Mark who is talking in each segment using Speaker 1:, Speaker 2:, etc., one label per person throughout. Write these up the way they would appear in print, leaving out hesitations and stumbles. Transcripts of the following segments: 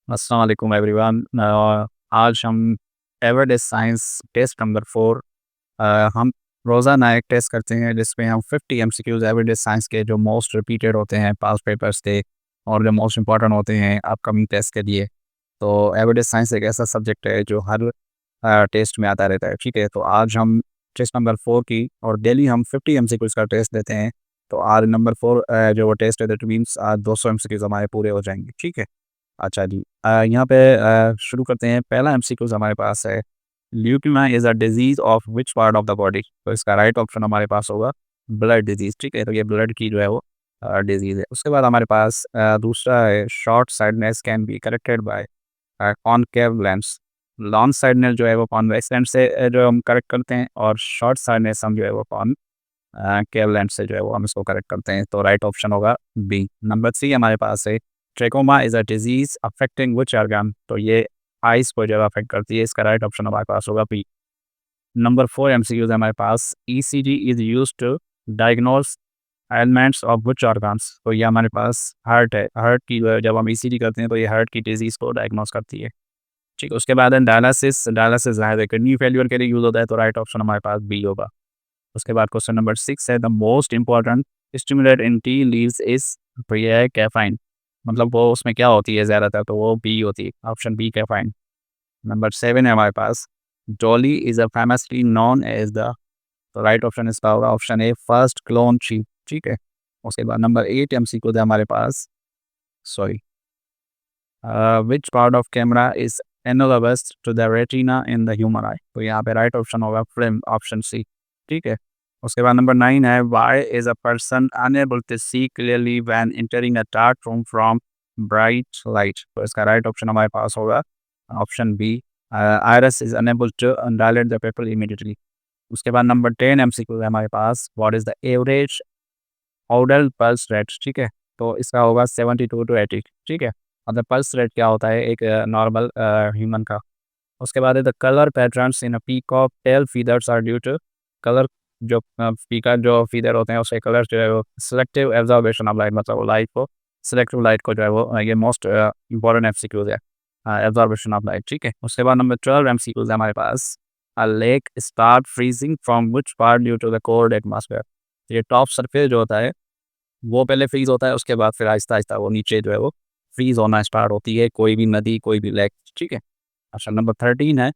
Speaker 1: अस्सलाम वालेकुम एवरीवन। आज हम एवरेस्ट साइंस टेस्ट नंबर 4 हम रोज़ाना एक टेस्ट करते हैं जिसमें हम 50 एमसीक्यूज़ एवरेस्ट साइंस के जो मोस्ट रिपीटेड होते हैं पास्ट पेपर्स के और जो मोस्ट इंपॉर्टेंट होते हैं अपकमिंग टेस्ट के लिए। तो एवरेस्ट साइंस एक ऐसा सब्जेक्ट है जो हर टेस्ट में आता रहता है, ठीक है। तो आज हम टेस्ट नंबर 4 की और डेली हम 50 एमसीक्यूज़ का टेस्ट देते हैं। तो आज नंबर 4 जो वो टेस्ट है दैट मीन्स आज 200 एमसीक्यूज़ हमारे पूरे हो जाएंगे, ठीक है। अच्छा जी। यहाँ पे शुरू करते हैं। पहला एमसीक्यूज़ हमारे पास है, leukaemia is a disease of which part of the body? तो इसका राइट ऑप्शन हमारे पास होगा ब्लड डिज़ीज़, ठीक है। तो ये ब्लड की जो है वो डिज़ीज़ है। उसके बाद हमारे पास दूसरा है, short sightedness can be corrected bye concave lens. Long sightedness जो है वो कॉन्वेक्स लेंस से जो हम करेक्ट करते हैं, और शॉर्ट साइटनेस हम जो है वो केव लेंस से जो है वो हम इसको करेक्ट करते हैं। तो राइट ऑप्शन होगा बी। नंबर 3 हमारे पास है, trachoma is a disease affecting which organ? तो ये आइज़ को जो है अफेक्ट करती है। इसका राइट ऑप्शन हमारे पास होगा बी। नंबर 4 एमसीक्यूज़ है हमारे पास, ECG is used to diagnose elements of which organs? तो ये हमारे पास हार्ट है। हार्ट की जो है जब हम ईसीजी करते हैं तो ये हार्ट की डिज़ीज़ को डायग्नोज करती है, ठीक है। उसके बाद है डायलिसिस। डायलिसिस है किडनी फेलियर के लिए यूज़ होता है, तो राइट ऑप्शन हमारे पास बी होगा। उसके बाद क्वेश्चन नंबर 6 है, the most important stimulate in tea leaves is? तो ये है कैफाइन। मतलब वो उसमें क्या होती है ज़्यादातर, तो वो बी होती है, ऑप्शन बी कैफाइन। नंबर 7 है हमारे पास, Dolly is a famously known as the? तो राइट ऑप्शन इसका होगा option A, first clone sheep, ठीक है। उसके बाद नंबर 8 एमसीक्यू है हमारे पास, sorry, which part of camera is analogous to the retina in the human eye? तो यहाँ पे राइट ऑप्शन होगा फिल्म, ऑप्शन सी, ठीक है। उसके बाद नंबर 9 है, why is a person unable to see clearly when entering a dark room from bright light? तो इसका राइट ऑप्शन हमारे पास होगा option B, iris is unable to dilate the pupil immediately. उसके बाद नंबर 10 एमसीक्यू है हमारे पास, व्हाट इज द एवरेज ऑर्डर पल्स रेट, ठीक है। तो इसका होगा 72 टू 80, ठीक है। मतलब पल्स रेट क्या होता है एक नॉर्मल ह्यूमन का। उसके बाद है, the colour patterns in a peacock tail feathers are due to? Colour जो पीका जो फीदर होते हैं उसके कलर जो है वो सिलेक्टिव एब्जॉर्बेशन ऑफ लाइट, मतलब वो लाइट को सिलेक्टिव लाइट को जो है वो ये मोस्ट इंपॉर्टेंट एमसीक्यूज है, एब्जॉर्बेशन ऑफ लाइट, ठीक है। उसके बाद नंबर 12 एमसीक्यूज है हमारे पास, a lake start freezing from which part due to the cold atmosphere? ये टॉप सरफेस जो होता है वो पहले फ्रीज़ होता है, उसके बाद फिर आहिस्ता-आहिस्ता वो नीचे जो है वो फ्रीज़ होना स्टार्ट होती है, कोई भी नदी, कोई भी लेक, ठीक है। अच्छा, नंबर 13 है,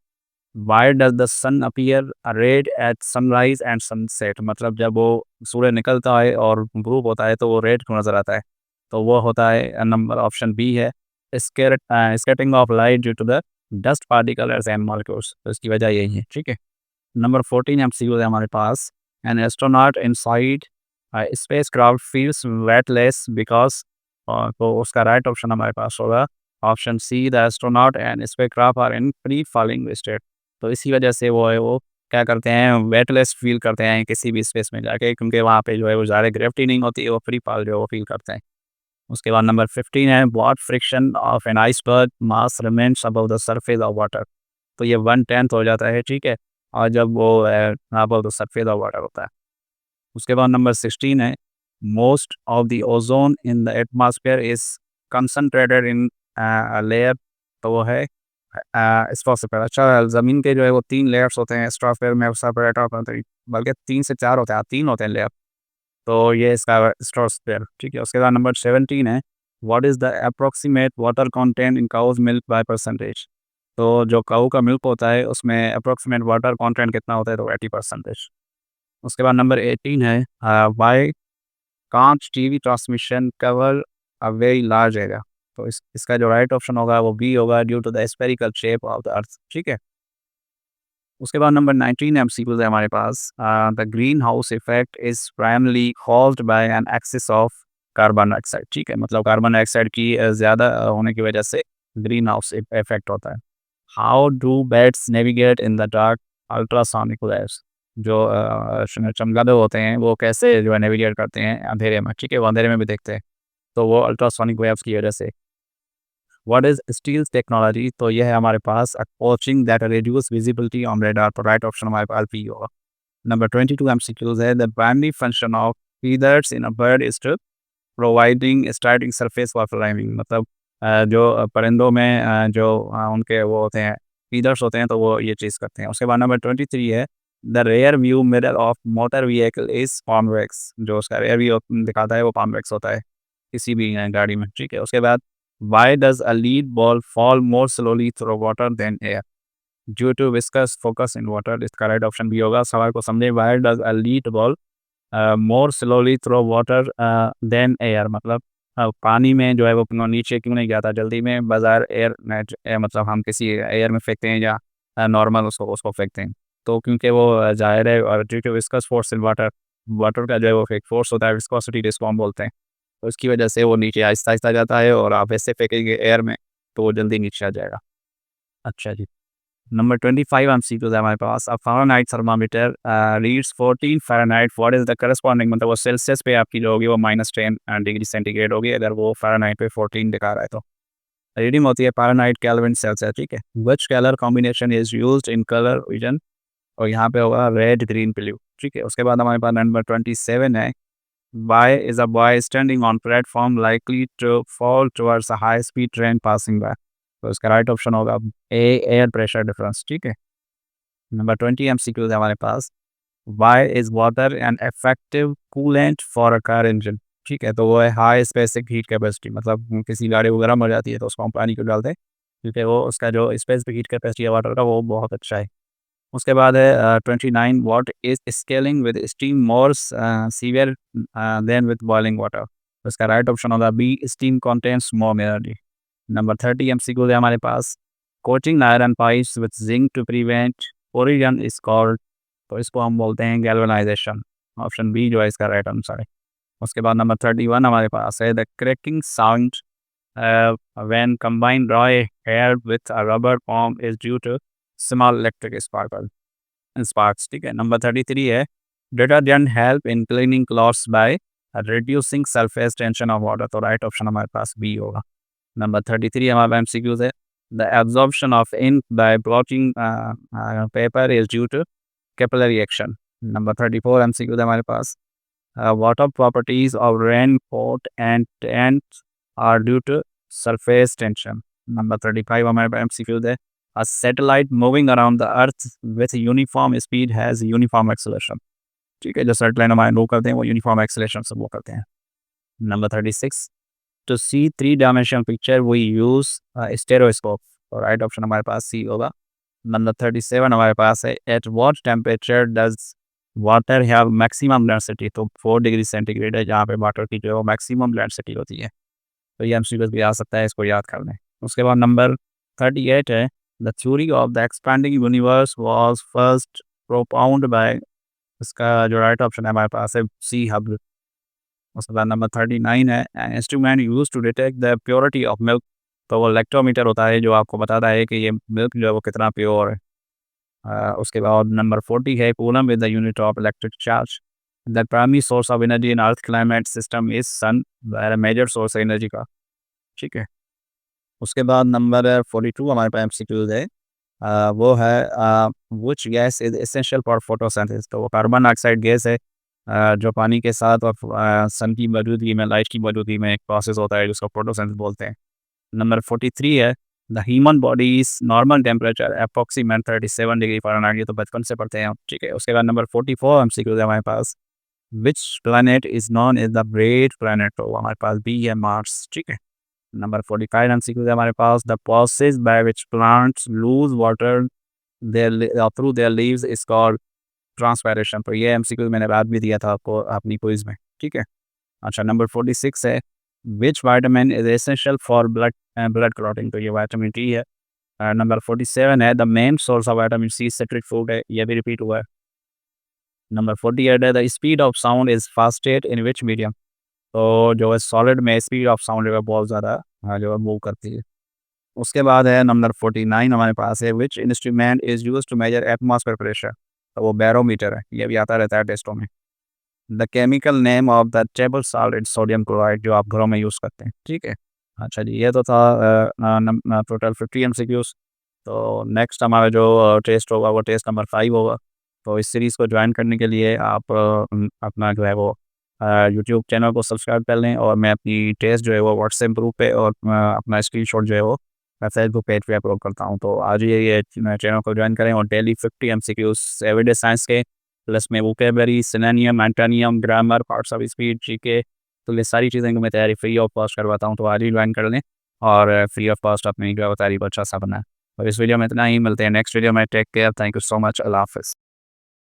Speaker 1: why does the sun appear red at sunrise and sunset? मतलब जब वो सूर्य निकलता है और ग्रुप होता है तो वो रेड क्यों नज़र आता है? तो वो होता है नंबर ऑप्शन बी है, scattering of light due to the dust particles and molecules. तो इसकी वजह यही है, ठीक है। नंबर 14 एमसीक्यू है हमारे पास, an astronaut inside spacecraft feels weightless because? तो उसका राइट ऑप्शन हमारे पास होगा option C, the astronaut and spacecraft are in free falling state. तो इसी वजह से वो है वो क्या करते हैं, वेटलेस फील करते हैं किसी भी स्पेस में जाके, क्योंकि वहाँ पे जो है वो ज़्यादा ग्रेविटी नहीं होती है, वो फ्री फॉल जो है वो फील करते हैं। उसके बाद नंबर 15 है, what friction of an iceberg mass remains above the surface of water? तो ये 1/10 हो जाता है, ठीक है। और जब वो above the surface of water होता है। उसके बाद नंबर 16 है, most of the ozone in the atmosphere is concentrated in layer? तो वो है स्ट्रॉस्फेयर। अच्छा, ज़मीन के जो है वो 3 लेयर्स होते हैं स्ट्रॉस्फेयर में, बल्कि 3 से 4 होते हैं, 3 होते हैं लेयर। तो ये इसका स्ट्रॉस्फेयर, ठीक है। उसके बाद नंबर 17 है, what is the approximate water content in cows milk by percentage? तो जो काऊ का मिल्क होता है उसमें अप्रॉक्सीमेट वाटर कंटेंट कितना होता है, तो 80%। उसके बाद नंबर 18 है, why can't TV transmission cover a very large area? तो इसका जो राइट ऑप्शन होगा वो बी होगा, due to the spherical shape of the earth, ठीक है। उसके बाद नंबर 19 एमसीक्यूज है हमारे पास, the green house effect is primarily caused by an excess of carbon dioxide, ठीक है। मतलब कार्बन डाइऑक्साइड की ज़्यादा होने की वजह से ग्रीन हाउस इफेक्ट होता है। How do bats navigate in the dark ultrasonic waves? जो चमगादड़ होते हैं वो कैसे जो है नेविगेट करते हैं अंधेरे में, ठीक है, वो अंधेरे में भी देखते हैं, तो वो अल्ट्रासोनिक वेव्स की वजह से। What is stealth technology? तो ये है हमारे पास a coating that reduce visibility on radar, तो राइट ऑप्शन हमारे पास बी होगा। नंबर 22 एमसीक्यूज है, the primary function of feathers in a bird is to providing starting surface for flying? मतलब जो परिंदों में उनके वो होते हैं फीडर्स होते हैं, तो वो ये चीज़ करते हैं। उसके बाद नंबर 23 है the rear view mirror of motor vehicle is convex. जो उसका रेयर व्यू दिखाता है वो कॉन्वेक्स होता है किसी भी गाड़ी में, ठीक है। उसके बाद why does a lead ball fall more slowly through water than air? Due to viscous focus in water. इसका राइट ऑप्शन भी होगा। सवाल को समझे, why does a lead ball more slowly through water than air, मतलब पानी में जो है वो नीचे क्यों नहीं जाता जल्दी में, बजाय एयर मतलब हम किसी एयर में फेंकते हैं या नॉर्मल उसको उसको फेंकते हैं। तो क्योंकि वो जाहिर है, और due to viscous force in water, water का जो है वो एक फोर्स होता है, विस्कोसिटी जिसको हम बोलते हैं, तो उसकी वजह से वो नीचे आहिस्ता आहिस्ता जाता है, और आप ऐसे फेंकेंगे एयर में तो वो जल्दी नीचे आ जाएगा। अच्छा जी। नंबर 25 एमसीक्यूज़ है हमारे पास। A Fahrenheit thermometer reads 14 Fahrenheit, what is the corresponding, मतलब वो सेल्सियस पे आपकी जो होगी वो -10 डिग्री सेंटीग्रेड होगी, अगर वो फ़ारेनहाइट पे 14 दिखा रहा है तो। रीडिंग होती है फ़ारेनहाइट, केल्विन, सेल्सियस, ठीक है। Which colour combination is used in colour vision, और यहाँ पे होगा रेड, ग्रीन, ब्लू, ठीक है। उसके बाद हमारे पास नंबर 27 है why is a boy standing on platform likely to fall towards a high speed train passing by? तो इसका राइट ऑप्शन होगा ए, एयर प्रेशर डिफरेंस, ठीक है। नंबर 20 एमसीक्यूज़ है हमारे पास। Why is water an effective coolant for a car engine? ठीक है, तो वो है हाई स्पेसिफिक हीट कैपेसिटी, मतलब किसी गाड़ी को गर्म हो जाती है तो उसको हम पानी क्यों डालते हैं, क्योंकि वो उसका जो स्पेसिफिक हीट कैपेसिटी है वाटर का वो बहुत अच्छा है। उसके बाद है 29 what is scaling with steam more severe than with boiling water? तो इसका राइट ऑप्शन होगा B, steam contents more energy. Number 30 MCQ है हमारे पास। Coating iron pipes with zinc to prevent corrosion is called, तो इसको हम बोलते हैं गैल्वेनाइजेशन। ऑप्शन बी जो है इसका राइट आंसर है। उसके बाद नंबर 31 हमारे पास है the cracking sound when combine dry air with a rubber form is due to small electric sparks, ठीक है। नंबर 33 है detergent help in cleaning clothes by reducing surface tension of water, तो राइट ऑप्शन हमारे पास B होगा। Number 33 हमारा MCQs है the absorption of ink by blotting paper is due to capillary action. Number 34 MCQs है हमारे पास। Water properties of rain coat and tent are due to surface tension. Number 35 हमारे पास एमसीक्यूज है a satellite moving around the earth with uniform speed has uniform acceleration, ठीक है। जो satellite हमारे मूव करते हैं वो यूनिफॉर्म एक्सेलेरेशन से मूव करते हैं। Number 36 to see three dimensional picture we use stereoscope, और राइट ऑप्शन हमारे पास सी होगा। नंबर 37 हमारे पास है at what temperature does water have maximum density, तो 4 डिग्री सेंटीग्रेड है जहाँ पे वाटर की जो मैक्सिमम डेंसिटी होती है, तो ये एमसीक्यूज भी आ सकता है, इसको याद कर लें। उसके बाद नंबर 38 है the theory of the expanding universe was first propounded by, इसका जो राइट ऑप्शन है हमारे पास है सी हबल। उसके बाद नंबर 39 है instrument use to detect the purity of milk, तो वो लेक्टोमीटर होता है जो आपको बताता है कि ये मिल्क जो है वो कितना प्योर है। उसके बाद नंबर 40 है coulomb with the unit of electric charge. The primary source of energy in earth climate system is sun, major source है एनर्जी का, ठीक है। उसके बाद नंबर 42 हमारे पास एमसीक्यूज है। वो है which gas is essential for photosynthesis, तो वो कार्बन डाइऑक्साइड गैस है जो पानी के साथ और सन की मौजूदगी में, लाइट की मौजूदगी में एक प्रोसेस होता है जिसको फोटोसिंथेसिस बोलते हैं। नंबर 43 है the human body is normal temperature approximate 37 degree Fahrenheit, ये तो बचपन से पढ़ते हैं हम, ठीक है। उसके बाद नंबर 44 एमसीक्यूज है हमारे पास। Which planet is known as the red planet, तो हमारे पास बी है मार्स, ठीक है। नंबर 45 एमसीक्यू है हमारे पास the process by which plants lose water their through their leaves is called transpiration, तो ये एमसीक्यू मैंने बात भी दिया था आपको अपनी क्विज में, ठीक है। अच्छा, नंबर 46 है which vitamin is essential for blood blood clotting, तो ये वाइटामिन डी है। नंबर 47 है the main source of vitamin C citric fruit है, ये भी रिपीट हुआ है। नंबर 48 है the speed of sound is fastest in which medium, तो जो है सॉलिड में स्पीड ऑफ साउंड जो है बहुत ज़्यादा जो है मूव करती है। उसके बाद है नंबर 49 हमारे पास है which instrument is use to measure atmosphere pressure, तो वो बैरोमीटर है, ये भी आता रहता है टेस्टों में। The chemical name of the table salt sodium chloride, जो आप घरों में यूज़ करते हैं, ठीक है। अच्छा जी, ये तो था टोटल 50 एमसीक्यूज। तो नेक्स्ट हमारा जो टेस्ट होगा वो टेस्ट नंबर 5 होगा। तो इस सीरीज़ को ज्वाइन करने के लिए आप अपना जो है वो यूट्यूब चैनल को सब्सक्राइब कर लें और मैं अपनी टेस्ट जो है वो व्हाट्सएप ग्रुप पे और अपना स्क्रीनशॉट जो है वो मैं फेसबुक पेज पे अपलोड करता हूँ। तो आज ये चैनल को ज्वाइन करें और डेली 50 एमसीक्यूज एवरीडे साइंस के प्लस में vocabulary, सिनोनियम, antonym, grammar, parts of speech, GK, तो ये सारी चीज़ें को मैं तैयारी फ्री ऑफ कॉस्ट करवाता हूँ। तो आज ही ज्वाइन कर लें और फ्री ऑफ कॉस्ट अपनी जो है वो तारीफ अच्छा सा बनाए। और इस वीडियो में इतना ही, मिलते हैं नेक्स्ट वीडियो में। Take care, thank you so much, अल्लाह हाफ़िज़।